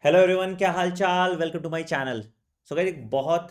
Hello everyone, क्या हाल चाल। Welcome to my channel. So guys, एक बहुत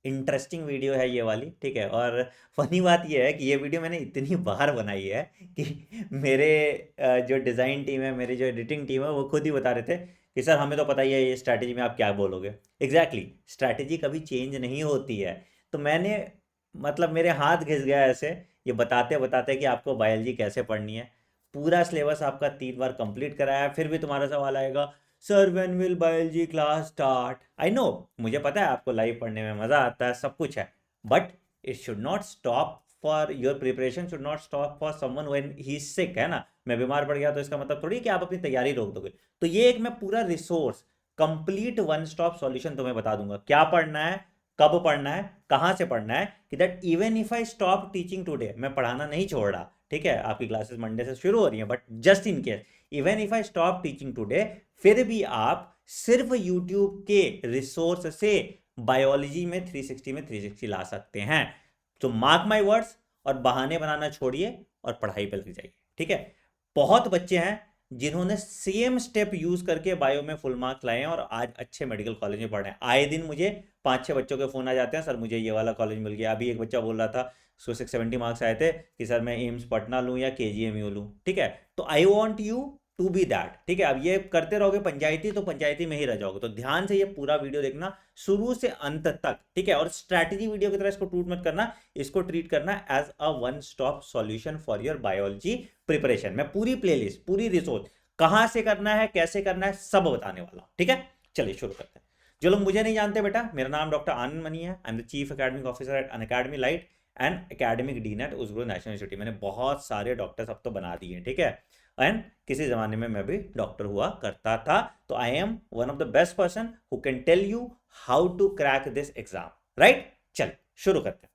इंटरेस्टिंग वीडियो है ये वाली, ठीक है। और फनी बात ये है कि ये वीडियो मैंने इतनी बार बनाई है कि मेरे जो डिज़ाइन टीम है, मेरी जो एडिटिंग टीम है, वो खुद ही बता रहे थे कि सर हमें तो पता ही है ये स्ट्रैटेजी में आप क्या बोलोगे। एग्जैक्टली स्ट्रैटेजी कभी चेंज नहीं होती है। तो मैंने मतलब मेरे हाथ घिस गया ऐसे ये बताते बताते कि आपको बायोलॉजी कैसे पढ़नी है। पूरा सिलेबस आपका 3 बार कंप्लीट कराया, फिर भी तुम्हारा सवाल आएगा, sir when will biology class start. I know, मुझे पता है आपको लाइव पढ़ने में मज़ा आता है, सब कुछ है, but it should not stop for your preparation, should not stop for someone when he is sick, है ना। मैं बीमार पड़ गया तो इसका मतलब थोड़ी कि आप अपनी तैयारी रोक दोगे। तो ये एक मैं पूरा resource, complete one stop solution तुम्हें बता दूंगा, क्या पढ़ना है, कब पढ़ना है, कहाँ से पढ़ना है, कि that even if I stop teaching today, मैं पढ़ाना नहीं छोड़ रहा, ठीक है। आपकी क्लासेस मंडे से शुरू हो रही हैं, but just in case even if I stop teaching today, फिर भी आप सिर्फ यूट्यूब के रिसोर्स से बायोलॉजी में 360 में 360 ला सकते हैं। तो मार्क माय वर्ड्स, और बहाने बनाना छोड़िए और पढ़ाई पे लग जाइए, ठीक है। बहुत बच्चे हैं जिन्होंने सेम स्टेप यूज करके बायो में फुल मार्क्स लाए हैं और आज अच्छे मेडिकल कॉलेज में पढ़ रहे हैं। आए दिन मुझे 5-6 बच्चों के फोन आ जाते हैं, सर मुझे ये वाला कॉलेज मिल गया। अभी एक बच्चा बोल रहा था, उसको 670 मार्क्स आए थे कि सर मैं एम्स पटना लूँ या KGMU लूँ, ठीक है। तो I want you to be that, ठीक है। अब ये करते रहोगे पंचायती तो पंचायती में ही रह जाओगे। तो ध्यान से ये पूरा वीडियो देखना शुरू से अंत तक, ठीक है। और स्ट्रैटेजी वीडियो की तरह इसको ट्रीट मत करना, इसको ट्रीट करना as a one stop solution for your biology preparation. मैं पूरी प्लेलिस्ट, पूरी रिसोर्स, कहां से करना है, कैसे करना है, सब बताने वाला हूं, ठीक है। चलिए शुरू करते हैं। जो लोग मुझे नहीं जानते बेटा, मेरा नाम डॉक्टर आनंद मनी है। I am the chief academic officer at Unacademy lite and academic dean at Uzbekistan national university. मैंने बहुत सारे डॉक्टर्स अब तो बना दिए हैं, ठीक है। एंड किसी ज़माने में मैं भी डॉक्टर हुआ करता था। तो I am one of the best person who can tell you how to crack this exam, right. चल शुरू करते हैं।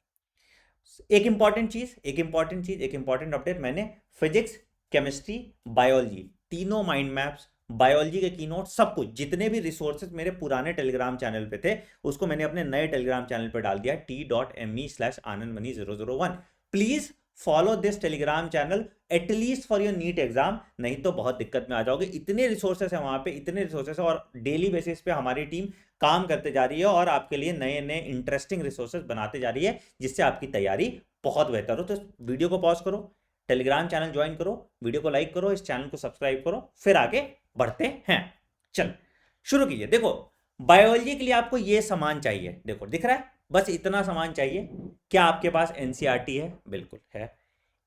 एक इंपॉर्टेंट अपडेट, मैंने फिजिक्स, केमिस्ट्री, बायोलॉजी, तीनों माइंड मैप्स, बायोलॉजी के की नोट, सब कुछ, जितने भी रिसोर्सेज मेरे पुराने टेलीग्राम चैनल पे थे, उसको मैंने अपने नए टेलीग्राम चैनल पे डाल दिया, t.me/anandmani001। Please follow this telegram channel at least for your NEET exam, नहीं तो बहुत दिक्कत में आ जाओगे। इतने रिसोर्सेस है वहां पे, इतने रिसोर्सेस है, और डेली बेसिस पे हमारी टीम काम करते जा रही है और आपके लिए नए नए इंटरेस्टिंग रिसोर्सेज बनाते जा रही है, जिससे आपकी तैयारी बहुत बेहतर हो। तो वीडियो को पॉज करो, टेलीग्राम चैनल ज्वाइन करो, वीडियो को लाइक करो, इस चैनल को सब्सक्राइब करो, फिर आगे बढ़ते हैं। चल शुरू कीजिए। देखो, बायोलॉजी के लिए आपको ये सामान चाहिए, देखो दिख रहा है, बस इतना सामान चाहिए। क्या आपके पास एनसीईआरटी है? बिल्कुल है।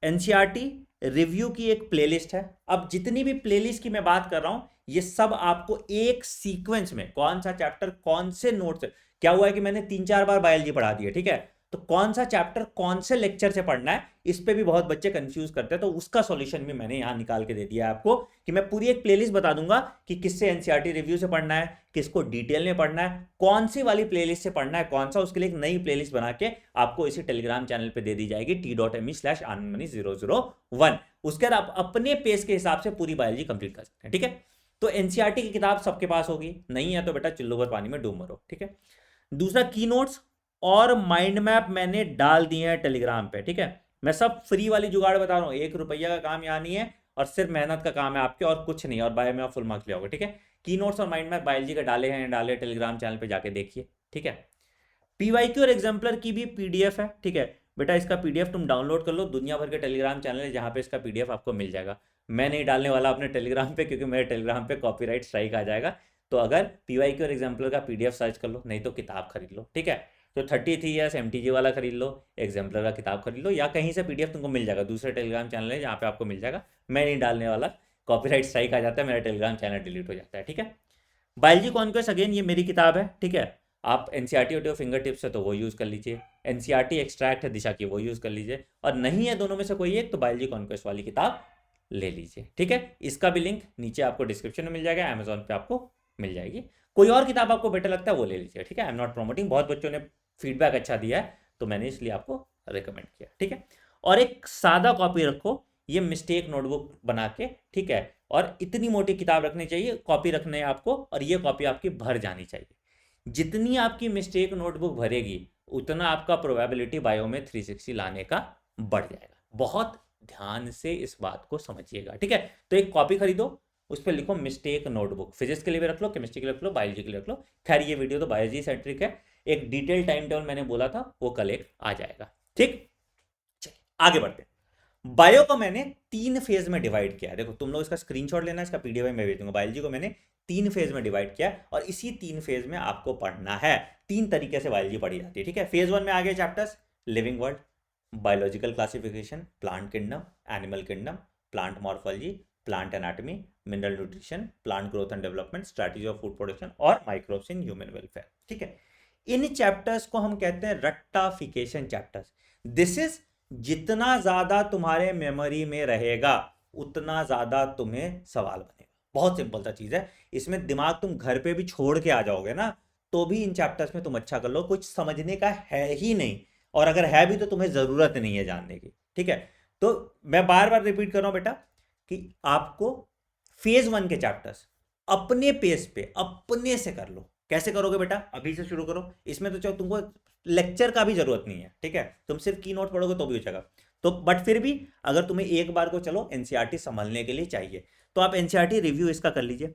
एनसीईआरटी रिव्यू की एक प्लेलिस्ट है। अब जितनी भी प्लेलिस्ट की मैं बात कर रहा हूं, ये सब आपको एक सीक्वेंस में, कौन सा चैप्टर कौन से नोट से, क्या हुआ है कि मैंने 3-4 बार बायोलॉजी पढ़ा दी है, ठीक है। तो कौन सा चैप्टर कौन से लेक्चर से पढ़ना है, इस पे भी बहुत बच्चे कंफ्यूज करते हैं। तो उसका सॉल्यूशन भी मैंने यहां निकाल के दे दिया है आपको, कि मैं पूरी एक प्लेलिस्ट बता दूंगा कि किससे एनसीईआरटी रिव्यू से पढ़ना है, किसको डिटेल में पढ़ना है, कौन सी वाली प्लेलिस्ट से पढ़ना है, कौन सा, उसके लिए एक नई प्लेलिस्ट बना के आपको इसी टेलीग्राम चैनल पे दे दी जाएगी, t.me/anandmani001। उसके बाद आप अपने पेस के हिसाब से पूरी बायोलॉजी कंप्लीट कर सकते हैं, ठीक है। तो एनसीईआरटी की किताब सबके पास होगी, नहीं है तो बेटा चुल्लू भर पानी में डूब मरो, ठीक है। दूसरा, की नोट्स और माइंड मैप मैंने डाल दिए हैं टेलीग्राम पे, ठीक है। मैं सब फ्री वाली जुगाड़ बता रहा हूँ, 1 रुपया का काम यहाँ नहीं है, और सिर्फ मेहनत का काम है आपके, और कुछ नहीं। और बायो में आप फुल मार्क्स ले आओगे, ठीक है। की नोट्स और माइंड मैप बायोलॉजी का डाले हैं, डाले टेलीग्राम चैनल पे जाके देखिए, ठीक है। पीवाईक्यू और एग्जाम्पलर की भी पीडीएफ है, ठीक है। बेटा इसका पीडीएफ तुम डाउनलोड कर लो, दुनिया भर के टेलीग्राम चैनल है जहाँ पे इसका पीडीएफ आपको मिल जाएगा। मैं नहीं डालने वाला अपने टेलीग्राम पे, क्योंकि मेरे टेलीग्राम पे कॉपीराइट स्ट्राइक आ जाएगा। तो अगर पीवाईक्यू और एग्जाम्पलर का पीडीएफ सर्च कर लो, नहीं तो किताब खरीद लो, ठीक है। तो 33 MTG वाला खरीद लो, एग्जाम्पलर का किताब खरीद लो, या कहीं से पीडीएफ तुमको मिल जाएगा, दूसरे टेलीग्राम चैनल है जहाँ पे आपको मिल जाएगा। मैं नहीं डालने वाला, कॉपीराइट स्ट्राइक आ जाता है, मेरा टेलीग्राम चैनल डिलीट हो जाता है, ठीक है। बायोलॉजी कॉन्क्वेस्ट अगेन ये मेरी किताब है, ठीक है। आप एनसीईआरटी होते हो फिंगर टिप्स है तो वो यूज़ कर लीजिए, एनसीईआरटी एक्सट्रैक्ट है दिशा की, वो यूज़ कर लीजिए, और नहीं है दोनों में से कोई एक, तो बायोलॉजी कॉन्क्वेस्ट वाली किताब ले लीजिए, ठीक है। इसका भी लिंक नीचे आपको डिस्क्रिप्शन में मिल जाएगा, अमेजोन पे आपको मिल जाएगी। कोई और किताब आपको बेटर लगता है वो ले लीजिए, ठीक है। आई एम नॉट प्रमोटिंग, बहुत बच्चों ने फीडबैक अच्छा दिया है तो मैंने इसलिए आपको रिकमेंड किया, ठीक है। और एक सादा कॉपी रखो, ये मिस्टेक नोटबुक बना के, ठीक है। और इतनी मोटी किताब रखनी चाहिए, कॉपी रखने आपको, और ये कॉपी आपकी भर जानी चाहिए। जितनी आपकी मिस्टेक नोटबुक भरेगी, उतना आपका प्रोबेबिलिटी बायो में 360 लाने का बढ़ जाएगा। बहुत ध्यान से इस बात को समझिएगा, ठीक है। तो एक कॉपी खरीदो, उस पर लिखो मिस्टेक नोटबुक। फिजिक्स के लिए भी रख लो, केमिस्ट्री के लिए रख लो, बायोलॉजी के लिए रख लो। खैर ये वीडियो तो बायोलॉजी सेंट्रिक है, एक डिटेल टाइम टेबल मैंने बोला था वो कल एक आ जाएगा। ठीक, चलिए आगे बढ़ते हैं। बायो को मैंने 3 फेज में डिवाइड किया है। देखो तुम लोग इसका स्क्रीनशॉट लेना, इसका पीडीएफ में भेज दूंगा। बायोलॉजी को मैंने 3 फेज में डिवाइड किया और इसी 3 फेज में आपको पढ़ना है। 3 तरीके से बायोलॉजी पढ़ी जाती है। ठीक है, फेज 1 में आ गए chapters living world, biological classification, plant kingdom, animal kingdom, plant morphology, plant anatomy, mineral nutrition, plant growth and development, strategy of food production और माइक्रोब्स इन ह्यूमन वेलफेयर। ठीक है, इन चैप्टर्स को हम कहते हैं रट्टाफिकेशन चैप्टर्स। दिस इज जितना ज्यादा तुम्हारे मेमोरी में रहेगा उतना ज्यादा तुम्हें सवाल बनेगा। बहुत सिंपल सा चीज है, इसमें दिमाग तुम घर पे भी छोड़ के आ जाओगे ना तो भी इन चैप्टर्स में तुम अच्छा कर लो, कुछ समझने का है ही नहीं, और अगर है भी तो तुम्हें जरूरत नहीं है जानने की। ठीक है, तो मैं बार बार रिपीट कर रहा हूं बेटा कि आपको फेज 1 के चैप्टर्स अपने पेस पे अपने से कर लो। कैसे करोगे बेटा, अभी से शुरू करो। इसमें तो चलो तुमको लेक्चर का भी जरूरत नहीं है। ठीक है, तुम सिर्फ की नोट पढ़ोगे तो भी हो जाएगा। तो बट फिर भी अगर तुम्हें एक बार को चलो एनसीईआरटी संभलने के लिए चाहिए तो आप एनसीईआरटी रिव्यू इसका कर लीजिए।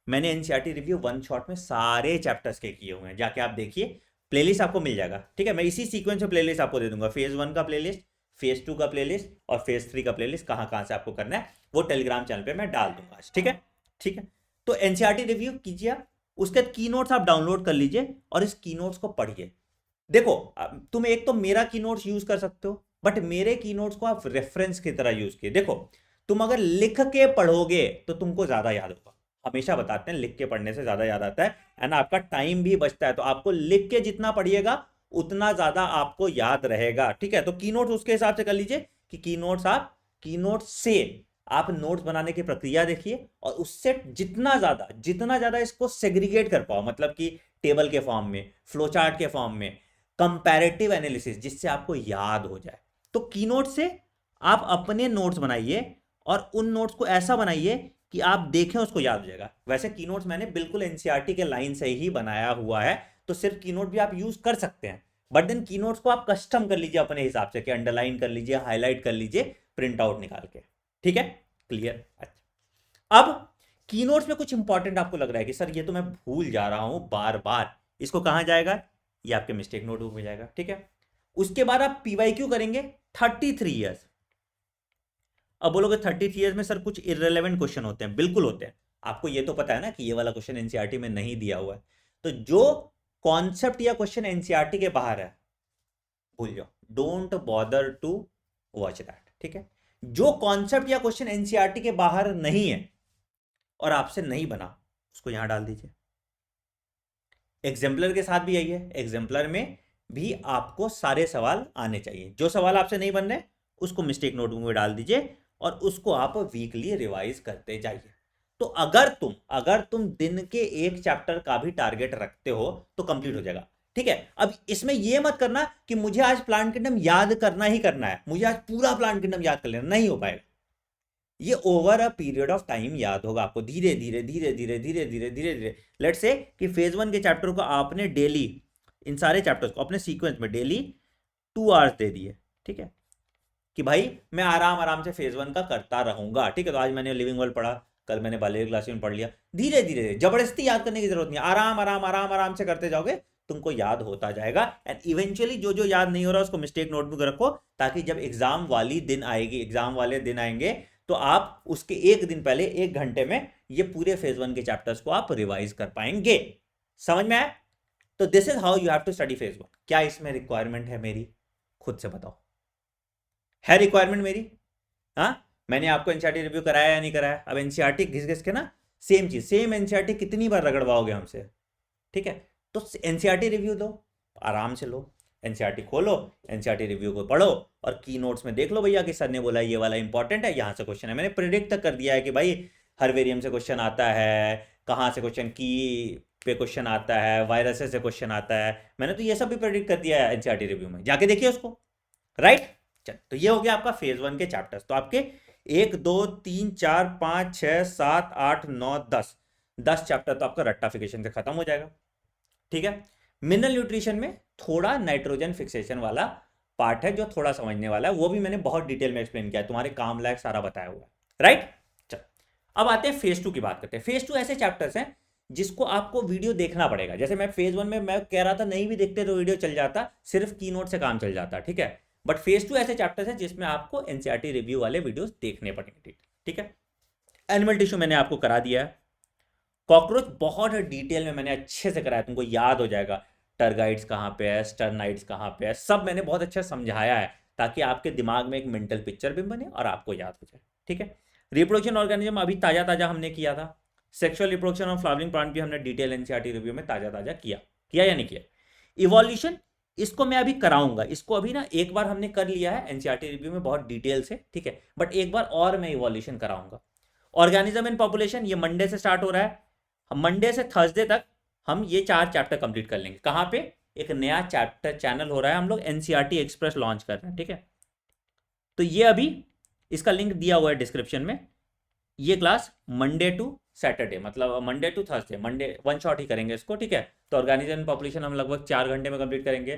मैंने एनसीईआरटी रिव्यू 1 शॉट में सारे चैप्टर्स के किए हुए हैं, जाके आप देखिए, प्लेलिस्ट आपको मिल जाएगा। ठीक है, मैं इसी सीक्वेंस में प्लेलिस्ट आपको दे दूंगा, फेज 1 का प्लेलिस्ट, फेज 2 का प्लेलिस्ट और फेज 3 का प्लेलिस्ट कहां कहां से आपको करना है वो टेलीग्राम चैनल पे मैं डाल दूंगा। ठीक है, ठीक है, तो एनसीईआरटी रिव्यू कीजिए आप, उसके बाद की नोट्स आप डाउनलोड कर लीजिए और इस की नोट्स को पढ़िए। देखो तुम एक तो मेरा की नोट्स यूज कर सकते हो, बट मेरे की नोट्स को आप रेफरेंस की तरह यूज किए। देखो तुम अगर लिख के पढ़ोगे तो तुमको ज्यादा याद होगा। हमेशा बताते हैं लिख के पढ़ने से ज्यादा याद आता है, एंड आपका टाइम भी बचता है। तो आपको लिख के जितना पढ़िएगा उतना ज्यादा आपको याद रहेगा। ठीक है, तो की नोट्स उसके हिसाब से कर लीजिए कि की नोट्स आप की नोट्स से आप नोट्स बनाने की प्रक्रिया देखिए और उससे जितना ज्यादा इसको सेग्रीगेट कर पाओ, मतलब कि टेबल के फॉर्म में, फ्लो चार्ट के फॉर्म में, कंपैरेटिव एनालिसिस, जिससे आपको याद हो जाए। तो की नोट से आप अपने नोट्स बनाइए और उन नोट्स को ऐसा बनाइए कि आप देखें उसको याद हो जाएगा। वैसे की नोट्स मैंने बिल्कुल एनसीईआरटी के लाइन से ही बनाया हुआ है, तो सिर्फ की नोट भी आप यूज कर सकते हैं, बट देन की नोट्स को आप कस्टम कर लीजिए अपने हिसाब से, कि अंडरलाइन कर लीजिए, हाईलाइट कर लीजिए, प्रिंट आउट निकाल के। ठीक है, क्लियर। अच्छा, अब की नोट्स में कुछ इंपॉर्टेंट आपको लग रहा है कि सर ये तो मैं भूल जा रहा हूं बार बार, इसको कहां जाएगा, ये आपके मिस्टेक नोटबुक में जाएगा। ठीक है, उसके बाद आप पीवाईक्यू करेंगे 33 ईयर्स। अब बोलोगे 33 ईयर्स में सर कुछ इररिलेवेंट क्वेश्चन होते हैं, बिल्कुल होते हैं। आपको ये तो पता है ना कि ये वाला क्वेश्चन एनसीईआरटी में नहीं दिया हुआ है, तो जो कॉन्सेप्ट या क्वेश्चन एनसीईआरटी के बाहर है भूल जाओ, don't bother to watch that. ठीक है, जो कॉन्सेप्ट या क्वेश्चन एनसीईआरटी के बाहर नहीं है और आपसे नहीं बना उसको यहां डाल दीजिए। एग्जाम्पलर के साथ भी यही है, एग्जाम्पलर में भी आपको सारे सवाल आने चाहिए। जो सवाल आपसे नहीं बन रहे उसको मिस्टेक नोटबुक में डाल दीजिए और उसको आप वीकली रिवाइज करते जाइए। तो अगर तुम दिन के एक चैप्टर का भी टारगेट रखते हो तो कंप्लीट हो जाएगा। ठीक है, अब इसमें यह मत करना कि मुझे आज प्लांट किंगडम याद करना ही करना है, मुझे आज पूरा प्लांट किंगडम याद कर लेना, नहीं हो पाएगा। ये over a period of time याद होगा आपको, धीरे धीरे धीरे धीरे धीरे धीरे धीरे धीरे। लेट्स से कि फेज 1 के चैप्टर को आपने डेली, इन सारे चैप्टर्स को अपने सीक्वेंस में डेली 2 आवर्स दे दिए। ठीक है, कि भाई मैं आराम आराम से फेज 1 का करता रहूंगा। ठीक है, तो आज मैंने लिविंग वर्ल्ड पढ़ा, कल मैंने बायोलॉजी क्लास में पढ़ लिया। धीरे धीरे, जबरदस्ती याद करने की जरूरत नहीं, आराम आराम आराम आराम से करते जाओगे, तुमको याद होता जाएगा। एंड इवेंचुअली जो जो याद नहीं हो रहा उसको मिस्टेक नोटबुक रखो, ताकि जब एग्जाम वाली दिन आएगी, एग्जाम वाले दिन आएंगे तो आप उसके एक दिन पहले 1 घंटे में ये पूरे फेज 1 के चैप्टर्स को आप रिवाइज कर पाएंगे। समझ में आया? तो this is how you have to study phase 1। क्या इसमें रिक्वायरमेंट है मेरी? खुद से बताओ, है रिक्वायरमेंट मेरी? हाँ, मैंने आपको एनसीईआरटी रिव्यू कराया या नहीं कराया? अब एनसीईआरटी घिस घिस के ना सेम चीज, सेम एनसीईआरटी कितनी बार रगड़वाओगे हमसे? ठीक है, तो एनसीईआरटी रिव्यू लो, आराम से लो, एनसीईआरटी खोलो, एनसीईआरटी रिव्यू को पढ़ो और की नोट्स में देख लो भैया कि सर ने बोला ये वाला इंपॉर्टेंट है, यहाँ से क्वेश्चन है। मैंने प्रिडिक्ट तक कर दिया है कि भाई हर वेरियम से क्वेश्चन आता है, कहाँ से क्वेश्चन की पे क्वेश्चन आता है, वायरसेस से क्वेश्चन आता है, मैंने तो ये सब भी प्रिडिक्ट कर दिया है एनसीईआरटी रिव्यू में, जाके देखिए उसको। राइट, चल, तो ये हो गया आपका फेज 1 के चैप्टर्स। तो आपके 1 2 3 4 5 6 7 8 9 10 चैप्टर तो आपका रट्टाफिकेशन से खत्म हो जाएगा। ठीक है, मिनरल न्यूट्रिशन में थोड़ा नाइट्रोजन फिक्सेशन वाला पार्ट है जो थोड़ा समझने वाला है, वो भी मैंने बहुत डिटेल में एक्सप्लेन किया है, तुम्हारे काम लायक सारा बताया हुआ है। राइट, चल अब आते हैं फेज 2 की बात करते हैं। फेज 2 ऐसे चैप्टर्स हैं जिसको आपको वीडियो देखना पड़ेगा। जैसे मैं फेज 1 में मैं कह रहा था नहीं भी देखते तो वीडियो चल जाता, सिर्फ की नोट से काम चल जाता, ठीक है। बट फेज 2 ऐसे चैप्टर्स हैं जिसमें आपको एनसीईआरटी रिव्यू वाले वीडियोस देखने पड़ेंगे, ठीक है। एनिमल टिश्यू मैंने आपको करा दिया है। कॉकरोच बहुत डिटेल में मैंने अच्छे से कराया, तुमको याद हो जाएगा टर्गाइड्स कहाँ पे है, स्टर्नाइड्स कहाँ पे है, सब मैंने बहुत अच्छा समझाया है ताकि आपके दिमाग में एक मेंटल पिक्चर भी बने और आपको याद हो जाए, ठीक है। रिप्रोडक्शन ऑर्गेनिज्म अभी ताजा ताजा हमने किया था। सेक्सुअल रिप्रोडक्शन और फ्लावरिंग प्लांट भी हमने डिटेल एनसीईआरटी रिव्यू में ताजा ताजा किया या नहीं किया। इवोल्यूशन इसको मैं अभी कराऊंगा, इसको अभी ना एक बार हमने कर लिया है एनसीईआरटी रिव्यू में बहुत डिटेल से, ठीक है, बट एक बार और मैं इवोल्यूशन कराऊंगा। ऑर्गेनिज्म इन पॉपुलेशन ये मंडे से स्टार्ट हो रहा है, मंडे से थर्सडे तक हम ये 4 चैप्टर कंप्लीट कर लेंगे। कहाँ पे? एक नया चैप्टर चैनल हो रहा है, हम लोग एनसीईआरटी एक्सप्रेस लॉन्च कर रहे हैं, ठीक है। तो ये अभी इसका लिंक दिया हुआ है डिस्क्रिप्शन में। ये क्लास मंडे टू सैटरडे, मतलब Monday to Thursday, Monday one shot ही करेंगे इसको, ठीक है। तो ऑर्गेनिज्म पॉपुलेशन हम लगभग 4 घंटे में कंप्लीट करेंगे,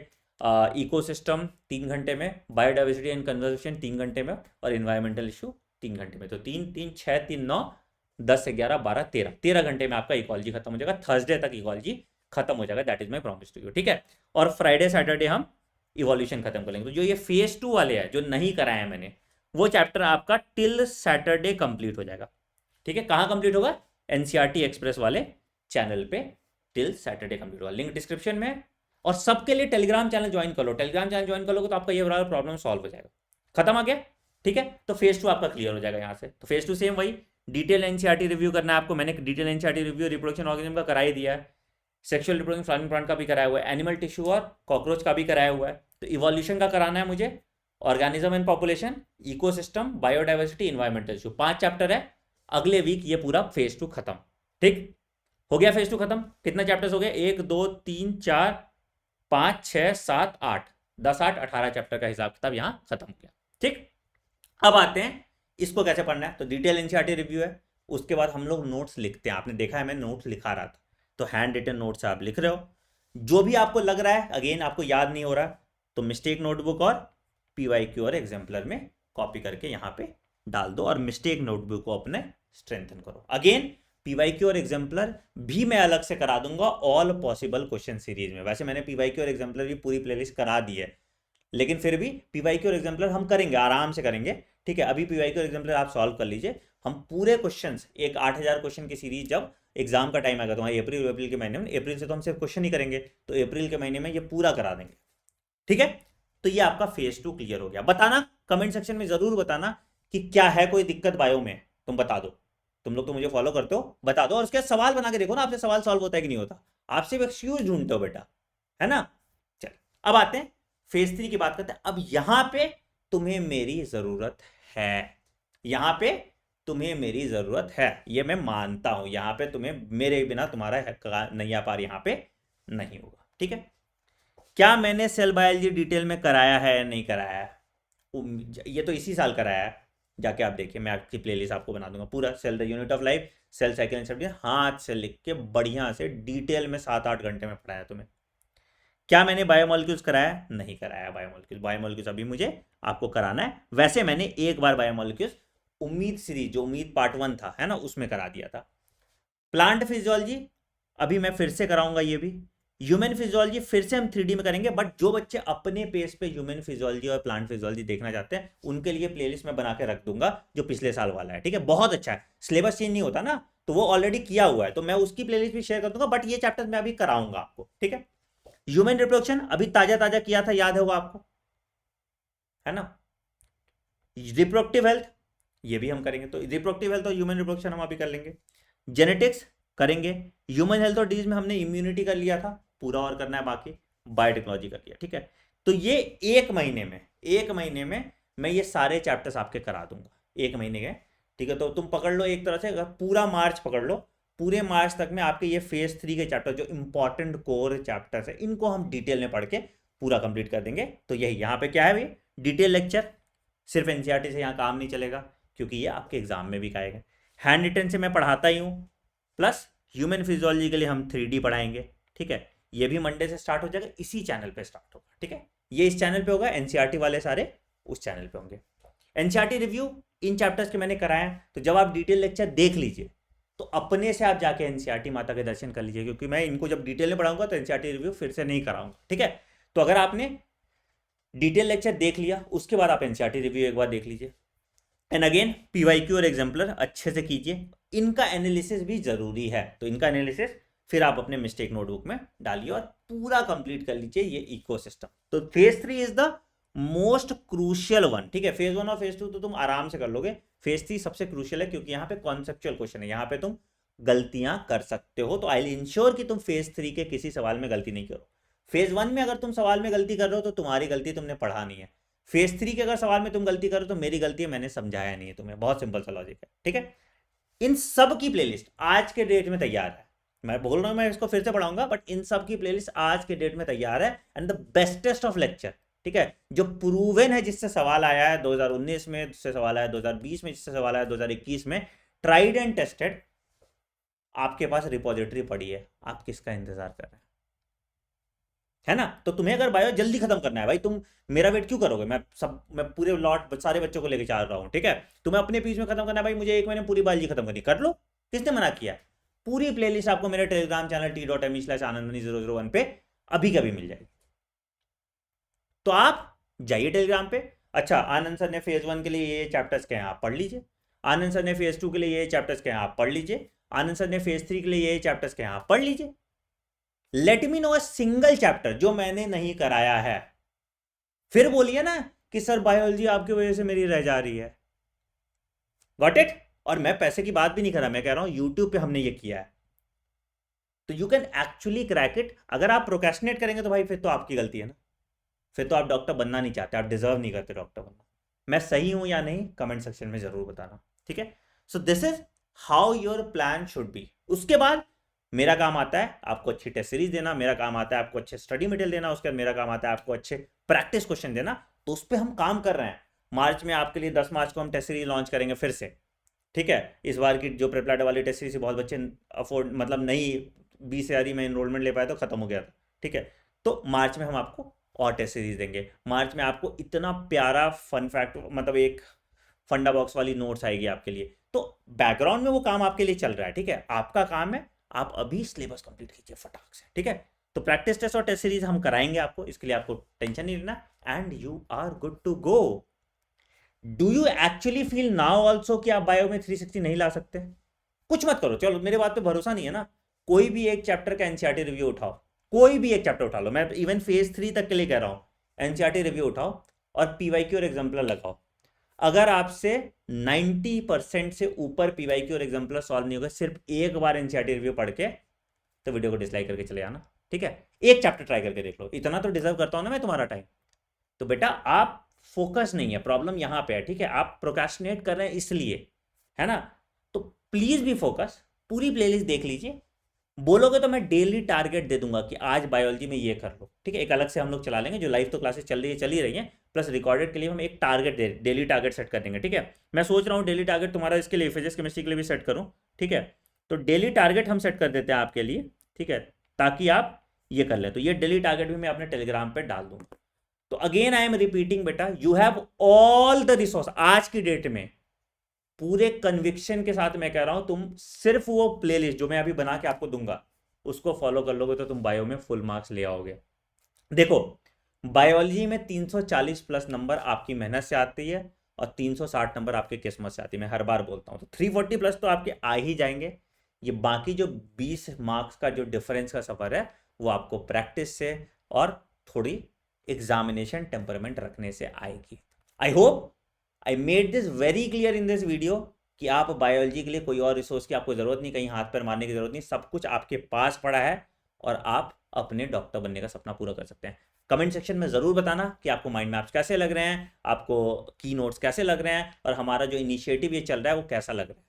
इकोसिस्टम 3 घंटे में, बायोडाइवर्सिटी एंड कंजर्वेशन 3 घंटे में, और इन्वायरमेंटल इशू 3 घंटे में। तो 3 3 6 3 9 10 11 12 13 घंटे में आपका इकोलॉजी खत्म हो जाएगा। थर्सडे तक इकोलॉजी खत्म हो जाएगा, that is my promise to you, ठीक है। और फ्राइडे सैटरडे हम इवोल्यूशन खत्म कर लेंगे। तो जो ये फेज 2 वाले हैं जो नहीं कराए हैं मैंने, वो चैप्टर आपका टिल सैटरडे कंप्लीट हो जाएगा, ठीक है। कहाँ कंप्लीट होगा? एनसीईआरटी एक्सप्रेस वाले चैनल पे टिल सैटरडे कंप्लीट होगा, लिंक डिस्क्रिप्शन में। और सबके लिए टेलीग्राम चैनल ज्वाइन कर लो, टेलीग्राम चैनल ज्वाइन कर लोगे तो आपका ये वाला प्रॉब्लम सॉल्व हो जाएगा, खत्म आ गया, ठीक है। तो फेज 2 आपका क्लियर हो जाएगा यहाँ से। तो फेज 2 सेम वही डिटेल एनसीईआरटी रिव्यू करना है आपको। मैंने detail NCERT review reproduction organism का करा ही दिया है, सेक्सुअल रिप्रोडक्शन फ्लावरिंग प्लांट का भी कराया हुआ है, एनिमल टिश्यू और कॉकरोच का भी कराया हुआ है। तो इवोल्यूशन का कराना है मुझे, organism and population, ecosystem, biodiversity, environmental issue, 5 chapter है। अगले वीक ये पूरा फेज 2 खत्म, ठीक हो गया। फेज 2 खत्म। कितने चैप्टर्स हो गए? 1 2 3 4 5 6 7 8 10 8 18 चैप्टर का हिसाब किताब यहाँ खत्म हो गया, ठीक। अब आते हैं इसको कैसे पढ़ना है। तो डिटेल एनसीईआरटी रिव्यू है, उसके बाद हम लोग नोट्स लिखते हैं। आपने देखा है मैं नोट्स लिखा रहा था, तो हैंड रिटन नोट्स आप लिख रहे हो। जो भी आपको लग रहा है अगेन आपको याद नहीं हो रहा, तो मिस्टेक नोटबुक और पीवाईक्यू और एग्जाम्पलर में कॉपी करके यहाँ पे डाल दो और मिस्टेक नोटबुक को अपने स्ट्रेंथन करो। अगेन पीवाईक्यू और एग्जाम्पलर भी मैं अलग से करा दूंगा ऑल पॉसिबल क्वेश्चन सीरीज में। वैसे मैंने पीवाईक्यू और एग्जाम्पलर की पूरी प्लेलिस्ट करा दी है, लेकिन फिर भी पीवाईक्यू और एग्जाम्पलर हम करेंगे, आराम से करेंगे, ठीक है। अभी पीवाईक्यू और एग्जाम्पलर आप सॉल्व कर लीजिए। हम पूरे क्वेश्चंस, एक 8000 क्वेश्चन की सीरीज जब एग्जाम का टाइम आएगा तुम्हारे अप्रैल के महीने में, अप्रैल से तो हम सिर्फ क्वेश्चन ही करेंगे, तो अप्रैल के महीने में ये पूरा करा देंगे, ठीक है। तो ये आपका फेज 2 क्लियर हो गया। बताना कमेंट सेक्शन में जरूर बताना कि क्या है कोई दिक्कत बायो में, तुम बता दो। तुम लोग तो मुझे फॉलो करते हो, बता दो। और उसके सवाल बना के देखो ना, आपसे सवाल सॉल्व होता है कि नहीं होता। आप सिर्फ एक्सक्यूज ढूंढते हो बेटा, है ना। चल अब आते हैं फेज 3 की बात करते हैं। अब यहां पे तुम्हें मेरी जरूरत है, यहां पे तुम्हें मेरी जरूरत है, ये मैं मानता हूं। यहां पे तुम्हें मेरे बिना तुम्हारा नैया पार यहां पे नहीं होगा, ठीक है। क्या मैंने सेल बायोलॉजी डिटेल में कराया है या नहीं कराया है? ये तो इसी साल कराया है, जाके आप देखिए, मैं आपकी प्लेलिस्ट आपको बना दूंगा पूरा। Cell the unit of life, cell cycle and subject, हाथ से लिख के बढ़िया से डिटेल में 7-8 घंटे में पढ़ाया तुम्हें। क्या मैंने बायोमोलिक्यूल्स कराया? नहीं कराया बायोमोलिक्यूल्स। बायोमोलिक्यूल्स अभी मुझे आपको कराना है। वैसे मैंने एक बार बायोमोलिक्यूल्स उम्मीद सीरीज, जो उम्मीद पार्ट 1 था, है ना, उसमें करा दिया था। प्लांट फिजियोलॉजी अभी मैं फिर से कराऊंगा ये भी। ह्यूमन फिजियोलॉजी फिर से हम 3D में करेंगे, बट जो बच्चे अपने पेस पे ह्यूमन फिजियोलॉजी और प्लांट फिजियोलॉजी देखना चाहते हैं उनके लिए प्लेलिस्ट में बना के रख दूंगा, जो पिछले साल वाला है, ठीक है। बहुत अच्छा है, सिलेबस चेंज नहीं होता ना, तो वो ऑलरेडी किया हुआ है, तो मैं उसकी प्लेलिस्ट भी शेयर कर दूंगा, बट ये चैप्टर मैं अभी कराऊंगा आपको, ठीक है। ह्यूमन रिप्रोडक्शन अभी ताजा ताजा किया था, याद होगा आपको, है ना। रिप्रोडक्टिव हेल्थ ये भी हम करेंगे, तो रिप्रोडक्टिव हेल्थ और ह्यूमन रिप्रोडक्शन हम अभी कर लेंगे। जेनेटिक्स करेंगे। ह्यूमन हेल्थ और डिजीज में हमने इम्यूनिटी कर लिया था, पूरा और करना है बाकी। बायोटेक्नोलॉजी कर लिया, ठीक है। तो ये एक महीने में मैं ये सारे चैप्टर्स आपके करा दूंगा, एक महीने के, ठीक है। तो तुम पकड़ लो एक तरह से, अगर पूरा मार्च पकड़ लो, पूरे मार्च तक में आपके ये फेज 3 के चैप्टर जो इंपॉर्टेंट कोर चैप्टर्स है, इनको हम डिटेल में पढ़ के पूरा कंप्लीट कर देंगे। तो यही यहाँ पे क्या है भाई, डिटेल लेक्चर। सिर्फ एनसीईआरटी से यहाँ काम नहीं चलेगा, क्योंकि ये आपके एग्जाम में भी आएगा। हैंड रिटन से मैं पढ़ाता ही हूँ, प्लस ह्यूमन फिजियोलॉजी के लिए हम 3D पढ़ाएंगे, ठीक है। ये भी मंडे से स्टार्ट हो जाएगा, इसी चैनल पे स्टार्ट होगा, ठीक है। ये इस चैनल पे होगा, एनसीईआरटी वाले सारे उस चैनल पे होंगे। एनसीईआरटी रिव्यू इन चैप्टर्स के मैंने कराए हैं, तो जब आप डिटेल लेक्चर देख लीजिए तो अपने से आप जाके एनसीईआरटी माता के दर्शन कर लीजिए, क्योंकि मैं इनको जब डिटेल में पढ़ाऊंगा तो एनसीईआरटी रिव्यू फिर से नहीं कराऊंगा, ठीक है। तो अगर आपने डिटेल लेक्चर देख लिया उसके बाद आप एनसीईआरटी रिव्यू एक बार देख लीजिए, एंड अगेन पीवाईक्यू और एग्जाम्पलर अच्छे से कीजिए, इनका एनालिसिस भी जरूरी है, तो इनका एनालिसिस फिर आप अपने मिस्टेक नोटबुक में डालिए और पूरा कंप्लीट कर लीजिए ये इकोसिस्टम। तो phase 3 is the most crucial one, ठीक है। फेज 1 और फेज 2 तो तुम आराम से कर लोगे, फेज 3 सबसे क्रूशियल है क्योंकि यहाँ पे कॉन्सेप्चुअल क्वेश्चन है, यहाँ पे तुम गलतियां कर सकते हो, तो आई विल इंश्योर कि तुम फेज 3 के किसी सवाल में गलती नहीं करो। फेज 1 में अगर तुम सवाल में गलती कर रहे हो तो तुम्हारी गलती, तुमने पढ़ा नहीं है। फेज 3 के अगर सवाल में तुम गलती करो तो मेरी गलती है, मैंने समझाया नहीं है तुम्हें, बहुत सिंपल सा लॉजिक है, ठीक है। इन सब की प्लेलिस्ट आज के डेट में तैयार है, मैं बोल रहा हूं मैं इसको फिर से पढ़ाऊंगा, बट इन सब की प्लेलिस्ट आज के डेट में तैयार है, and the bestest of lecture, ठीक है, जो प्रूवन है, जिससे सवाल आया है 2019 में, जिससे सवाल आया 2020 में, जिससे सवाल आया 2021 में, ट्राइड एंड टेस्टेड, आपके पास रिपोजिटरी पड़ी है, आप किसका इंतजार कर रहे हैं, है ना। तो तुम्हें अगर बायो जल्दी खत्म करना है भाई, तुम मेरा वेट क्यों करोगे, मैं पूरे लॉट सारे बच्चों को लेके चल रहा हूं, ठीक है। तुम्हें अपने पीस में खत्म करना है भाई, मुझे एक महीने पूरी बायोलॉजी खत्म करनी, कर लो, किसने मना किया। पूरी प्लेलिस्ट आपको मेरे टेलीग्राम चैनल t.me/anandmani001 पे अभी कभी मिल जाएगी, तो आप जाइए टेलीग्राम पे। अच्छा, आनंद सर ने फेज 1 के लिए ये चैप्टर्स कहे हैं, आप पढ़ लीजिए। आनंद सर ने फेज 2 के लिए ये चैप्टर्स कहे हैं, आप पढ़ लीजिए। आनंद सर ने फेज 3 के लिए ये चैप्टर्स कहे हैं, आप पढ़ लीजिए। Let me know a single chapter जो मैंने नहीं कराया है, फिर बोलिए ना कि सर बायोलॉजी आपकी वजह से मेरी रह जा रही है। Got it. और मैं पैसे की बात भी नहीं कर रहा, मैं कह रहा हूं यूट्यूब पे हमने ये किया है, तो you can actually crack it. अगर आप प्रोक्रेस्टिनेट करेंगे तो भाई फिर तो आपकी गलती है ना, फिर तो आप डॉक्टर बनना नहीं चाहते, आप डिजर्व नहीं करते डॉक्टर बनना। मैं सही हूं या नहीं कमेंट सेक्शन में जरूर बताना, ठीक है। So this is how your plan should be. उसके बाद मेरा काम आता है आपको अच्छी टेस्ट सीरीज देना, मेरा काम आता है आपको अच्छे स्टडी मटेरियल देना, उसके बाद मेरा काम आता है आपको अच्छे प्रैक्टिस क्वेश्चन देना, तो उस पर हम काम कर रहे हैं। मार्च में आपके लिए 10 मार्च को हम टेस्ट सीरीज लॉन्च करेंगे फिर से, ठीक है। इस बार की जो प्रेपलाटर वाली टेस्ट सीरीज बहुत बच्चे अफोर्ड मतलब नहीं 20,000 में एनरोलमेंट ले पाए तो खत्म हो गया था, ठीक है। तो मार्च में हम आपको और टेस्ट सीरीज देंगे। मार्च में आपको इतना प्यारा फन फैक्ट, मतलब एक फंडा बॉक्स वाली नोट्स आएगी आपके लिए, तो बैकग्राउंड में वो काम आपके लिए चल रहा है, ठीक है। आपका काम है आप अभी सिलेबस कंप्लीट कीजिए फटाक से, ठीक है। तो प्रैक्टिस टेस्ट और टेस्ट सीरीज हम कराएंगे आपको, इसके लिए आपको टेंशन नहीं लेना, and you are good to go. Do you actually feel now also कि आप बायो में 360 नहीं ला सकते? कुछ मत करो, चलो मेरे बात पे भरोसा नहीं है ना, कोई भी एक चैप्टर का एनसीईआरटी रिव्यू उठाओ, कोई भी एक चैप्टर उठा लो, मैं इवन फेज 3 तक के लिए कह रहा हूं, एनसीईआरटी रिव्यू उठाओ और पीवाईक्यू और एग्जाम्पलर लगाओ। अगर आपसे 90% से ऊपर पीवाईक्यू और एग्जाम्पलर सॉल्व नहीं होगा सिर्फ एक बार एनसीईआरटी रिव्यू पढ़ के, तो वीडियो को डिसलाइक करके चले जाना, ठीक है। एक चैप्टर ट्राई करके देख लो, इतना तो डिजर्व करता हूं ना मैं तुम्हारा टाइम। तो बेटा आप फोकस नहीं है, प्रॉब्लम यहां पे है, ठीक है। आप प्रोक्रेस्टिनेट कर रहे हैं इसलिए, है ना। तो प्लीज भी फोकस, पूरी प्लेलिस्ट देख लीजिए। बोलोगे तो मैं डेली टारगेट दे दूंगा कि आज बायोलॉजी में ये कर लो, ठीक है। एक अलग से हम लोग चला लेंगे, जो लाइव तो क्लासेस चल ही रही हैं, प्लस रिकॉर्डेड के लिए हम एक टारगेट डेली टारगेट सेट कर देंगे, ठीक है। मैं सोच रहा हूँ डेली टारगेट तुम्हारा इसके लिए फिजिक्स केमिस्ट्री के लिए भी सेट करूँ, ठीक है। तो डेली टारगेट हम सेट कर देते हैं आपके लिए, ठीक है, ताकि आप ये कर लें। तो ये डेली टारगेट भी मैं अपने टेलीग्राम पर डाल दूंगा। तो अगेन आई एम रिपीटिंग बेटा, you have all the resource आज की डेट में, पूरे कन्विक्शन के साथ मैं कह रहा हूं, तुम सिर्फ वो प्लेलिस्ट जो मैं अभी बना के आपको दूंगा उसको फॉलो कर लोगे तो तुम बायो में फुल मार्क्स ले आओगे। देखो बायोलॉजी में 340 प्लस नंबर आपकी मेहनत से आती है और 360 नंबर आपके किस्मत से आती है, मैं हर बार बोलता हूं। तो 340 प्लस तो आपके आ ही जाएंगे, ये बाकी जो 20 मार्क्स का जो डिफरेंस का सफर है वो आपको प्रैक्टिस से और थोड़ी एग्जामिनेशन टेम्परमेंट रखने से आएगी। I hope I made this very clear in this video कि आप बायोलॉजी के लिए कोई और रिसोर्स की आपको जरूरत नहीं, कहीं हाथ पैर मारने की जरूरत नहीं, सब कुछ आपके पास पड़ा है और आप अपने डॉक्टर बनने का सपना पूरा कर सकते हैं। कमेंट सेक्शन में जरूर बताना कि आपको माइंड मैप्स कैसे लग रहे हैं, आपको की नोट्स कैसे लग रहे हैं, और हमारा जो इनिशिएटिव ये चल रहा है वो कैसा लग रहा है।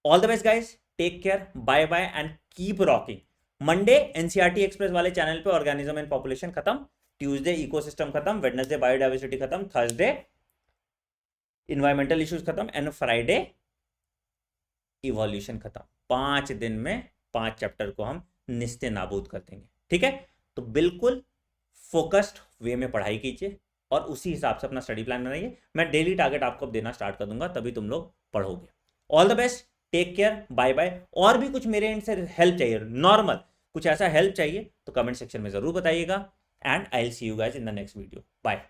All the best guys, take care, bye bye and keep rocking. Monday NCERT express वाले चैनल पे ऑर्गेनिज्म एंड पॉपुलेशन खत्म, ट्यूसडे इकोसिस्टम खत्म, वेडनेसडे बायोडाइवर्सिटी खत्म, थर्सडे इन्वायरमेंटल इश्यूज खत्म, एंड फ्राइडे इवोल्यूशन खत्म। 5 दिन में 5 चैप्टर को हम निस्ते नाबूद कर देंगे, ठीक है। तो बिल्कुल फोकस्ड वे में पढ़ाई कीजिए, और उसी हिसाब से अपना स्टडी प्लान बनाइए। मैं डेली टारगेट आपको अब देना स्टार्ट कर दूंगा, तभी तुम लोग पढ़ोगे। All the best, take care, bye bye. और भी कुछ मेरे एंड से हेल्प चाहिए, नॉर्मल कुछ ऐसा हेल्प चाहिए तो कमेंट सेक्शन में जरूर बताइएगा। And I will see you guys in the next video. Bye.